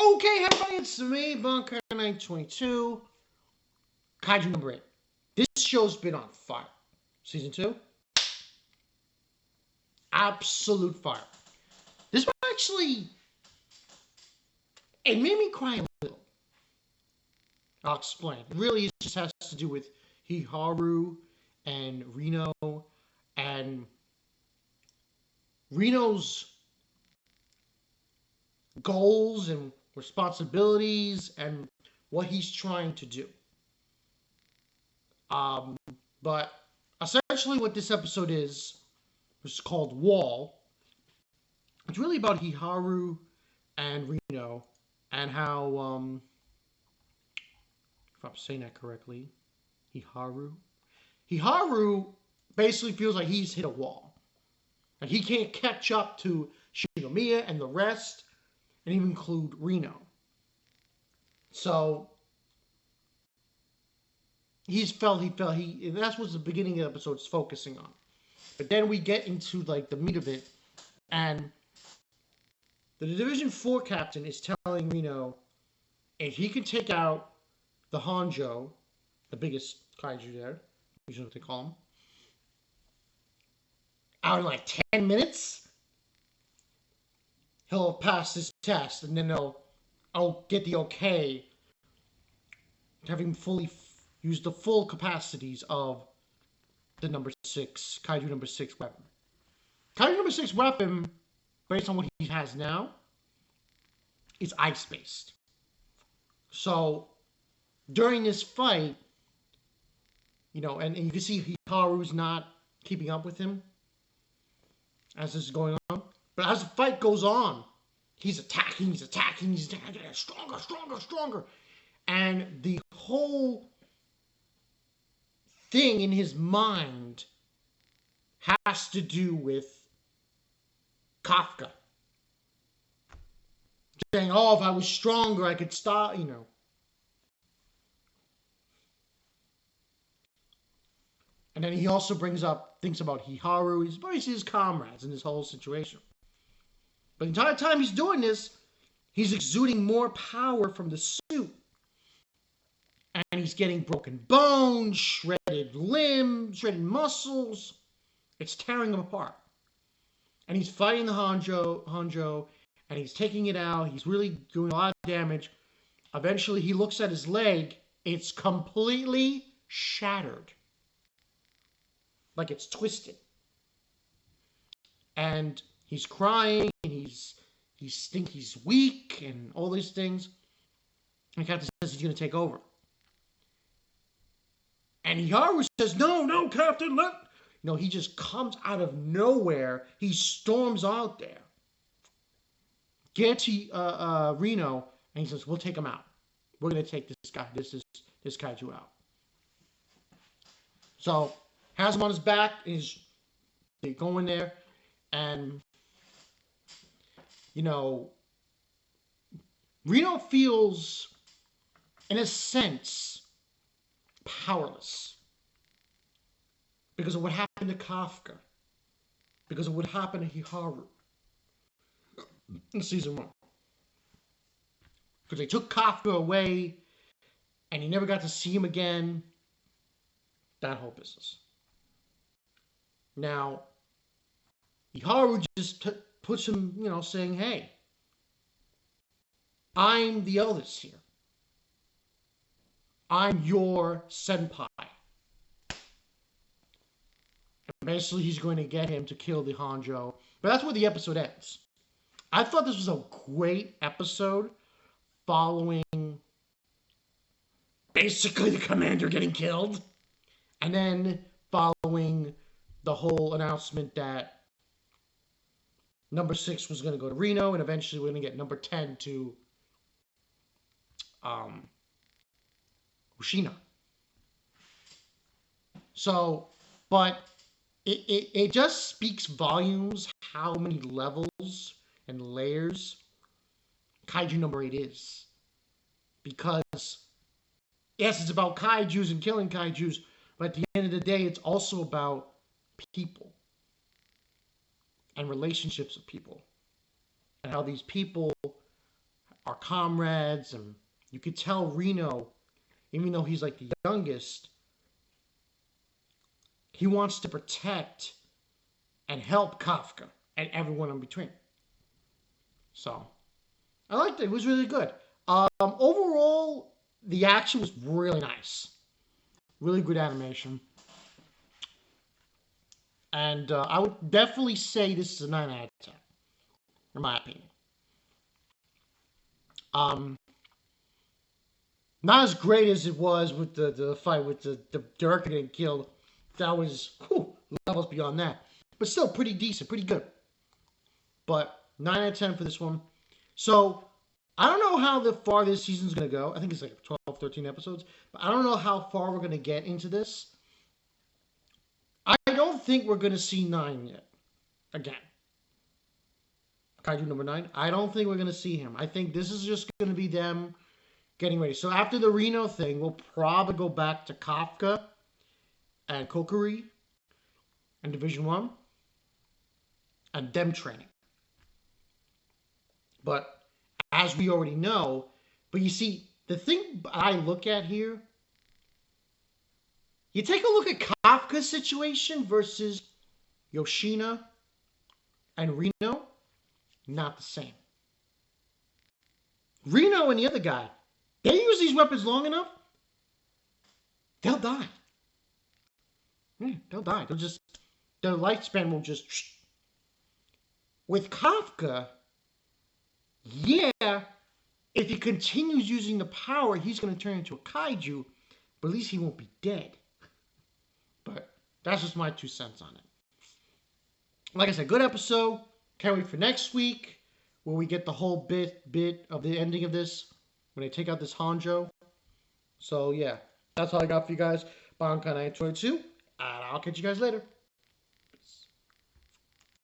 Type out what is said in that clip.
Okay, everybody, it's me, Bunker 922, Kaiju number 8. This show's been on fire. Season 2, absolute fire. This one actually, it made me cry a little. I'll explain. It really just has to do with Iharu and Reno, and Reno's goals and responsibilities and what he's trying to do. But essentially what this episode is, which is called Wall, it's really about Iharu and Reno and how, if I'm saying that correctly, Iharu basically feels like he's hit a wall. Like he can't catch up to Shinomiya and the rest, and even include Reno. So and that's what the beginning of the episode is focusing on. But then we get into like the meat of it, and the Division 4 captain is telling Reno if he can take out the Honjo, the biggest kaiju there, usually what they call him, out in like 10 minutes, he'll pass this test, and then I'll get the okay to have him fully use the full capacities of the Kaiju number 6 weapon. Kaiju number 6 weapon, based on what he has now, is ice-based. So, during this fight, and you can see Hikaru's not keeping up with him as this is going on. But as the fight goes on, he's attacking, stronger. And the whole thing in his mind has to do with Kafka. Saying, oh, if I was stronger, I could stop, And then he also thinks about Iharu, his comrades in this whole situation. But the entire time he's doing this, he's exuding more power from the suit. And he's getting broken bones, shredded limbs, shredded muscles. It's tearing him apart. And he's fighting the Honjo, and he's taking it out. He's really doing a lot of damage. Eventually, he looks at his leg. It's completely shattered. Like it's twisted. And he's crying, and he thinks he's weak, and all these things. And Captain says he's going to take over. And Iharu says, no, Captain, he just comes out of nowhere. He storms out there. Gets Reno, and he says, we'll take him out. We're going to take this guy, this kaiju out. So, has him on his back, they go in there, and, Reno feels, in a sense, powerless. Because of what happened to Kafka. Because of what happened to Iharu. In season 1. Because they took Kafka away, and he never got to see him again. That whole business. Now, Iharu just puts him, saying, hey, I'm the eldest here. I'm your senpai. And basically, he's going to get him to kill the Honjo. But that's where the episode ends. I thought this was a great episode following basically the commander getting killed. And then following the whole announcement that number 6 was going to go to Reno, and eventually we're going to get number 10 to Ushina. So, but it just speaks volumes how many levels and layers Kaiju number 8 is. Because, yes, it's about kaijus and killing kaijus, but at the end of the day, it's also about people and relationships of people. And how these people are comrades, and you could tell Reno, even though he's like the youngest, he wants to protect and help Kafka and everyone in between. So I liked it. It was really good. Overall, the action was really nice. Really good animation. And I would definitely say this is a 9 out of 10, in my opinion. Not as great as it was with the fight with the director getting killed. That was levels beyond that. But still pretty decent, pretty good. But 9 out of 10 for this one. So, I don't know how far this season's going to go. I think it's like 12, 13 episodes. But I don't know how far we're going to get into this. I don't think we're going to see 9 yet. Again. Kaiju number 9. I don't think we're going to see him. I think this is just going to be them getting ready. So after the Reno thing, we'll probably go back to Kafka and Kokiri and Division 1 and them training. But as we already know, but you see, the thing I look at here, you take a look at Kafka's situation versus Yoshina and Reno, not the same. Reno and the other guy, they use these weapons long enough, they'll die. Yeah, they'll die. Their lifespan will just... With Kafka, yeah, if he continues using the power, he's going to turn into a kaiju, but at least he won't be dead. But that's just my 2 cents on it. Like I said, good episode. Can't wait for next week, where we get the whole bit of the ending of this, when they take out this Hanjo. So yeah, that's all I got for you guys. Bankai 922, and I'll catch you guys later.